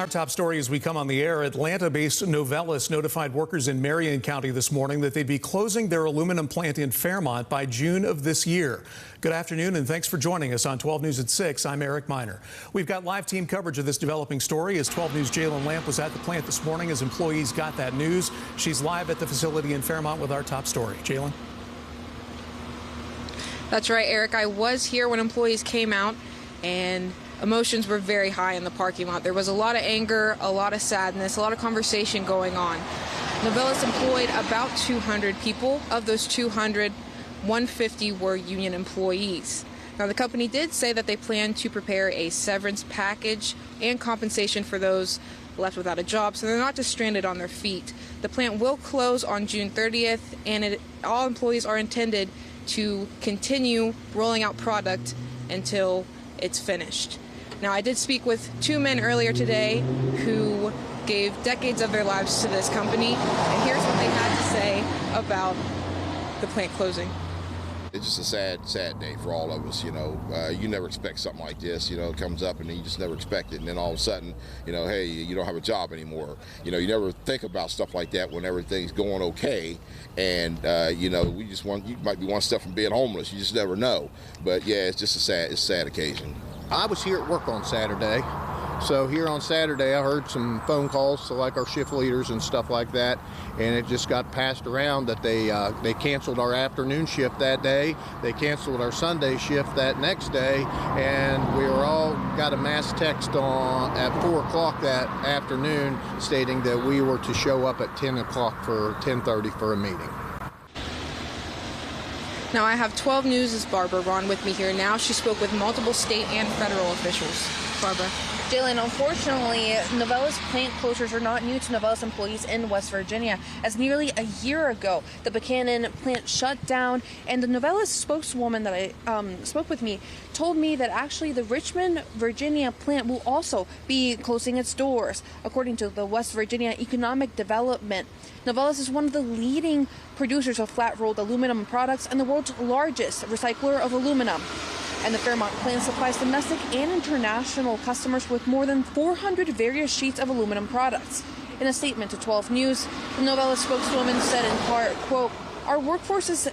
Our top story as we come on the air, Atlanta-based Novelis notified workers in Marion County this morning that they'd be closing their aluminum plant in Fairmont by June of this year. Good afternoon and thanks for joining us on 12 News at 6. I'm Eric Miner. We've got live team coverage of this developing story as 12 News' Jalyn was at the plant this morning as employees got that news. She's live at the facility in Fairmont with our top story. Jalyn? That's right, Eric. I was here when employees came out and emotions were very high in the parking lot. There was a lot of anger, a lot of sadness, a lot of conversation going on. Novelis employed about 200 people. Of those 200, 150 were union employees. Now, the company did say that they plan to prepare a severance package and compensation for those left without a job, so they're not just stranded on their feet. The plant will close on June 30th, and all employees are intended to continue rolling out product until it's finished. Now, I did speak with two men earlier today who gave decades of their lives to this company, and here's what they had to say about the plant closing. It's just a sad day for all of us, you know. You never expect something like this, you know, it comes up and then you just never expect it. And then all of a sudden, you know, hey, you don't have a job anymore. You know, you never think about stuff like that when everything's going okay. And, you know, you might be one step from being homeless. You just never know. But, yeah, it's just a sad occasion. I was here at work on Saturday. So here on Saturday, I heard some phone calls to like our shift leaders and stuff like that, and it just got passed around that they canceled our afternoon shift that day. They canceled our Sunday shift that next day, and we were all got a mass text at 4 o'clock that afternoon stating that we were to show up at 10 o'clock for 10:30 for a meeting. Now, I have 12 News' Barbara Ron with me here now. She spoke with multiple state and federal officials. Barbara. Jalyn, unfortunately, Novelis plant closures are not new to Novelis employees in West Virginia. As nearly a year ago, the Buchanan plant shut down, and the Novelis spokeswoman that I spoke with me told me that actually the Richmond, Virginia plant will also be closing its doors. According to the West Virginia Economic Development, Novelis is one of the leading producers of flat-rolled aluminum products and the world's largest recycler of aluminum. And the Fairmont plant supplies domestic and international customers with more than 400 various sheets of aluminum products. In a statement to 12 News, the Novelis spokeswoman said in part, quote, our workforce is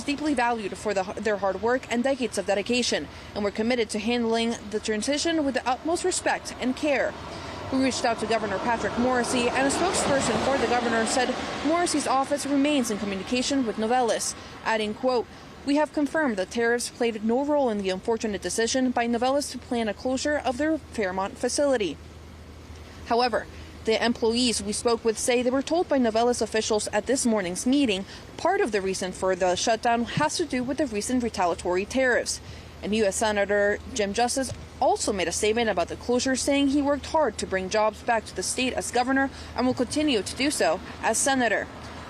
deeply valued for their hard work and decades of dedication, and we're committed to handling the transition with the utmost respect and care. We reached out to Governor Patrick Morrisey, and a spokesperson for the governor said Morrisey's office remains in communication with Novelis, adding, quote, we have confirmed that tariffs played no role in the unfortunate decision by Novelis to plan a closure of their Fairmont facility. However, the employees we spoke with say they were told by Novelis officials at this morning's meeting part of the reason for the shutdown has to do with the recent retaliatory tariffs. And U.S. Senator Jim Justice also made a statement about the closure, saying he worked hard to bring jobs back to the state as governor and will continue to do so as senator.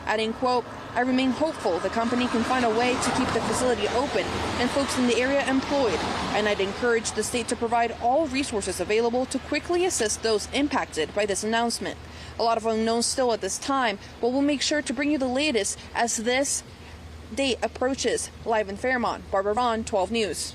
Adding, quote, I remain hopeful the company can find a way to keep the facility open and folks in the area employed, and I'd encourage the state to provide all resources available to quickly assist those impacted by this announcement. A lot of unknowns still at this time, but we'll make sure to bring you the latest as this date approaches. Live in Fairmont, Barbara Vaughn, 12 News.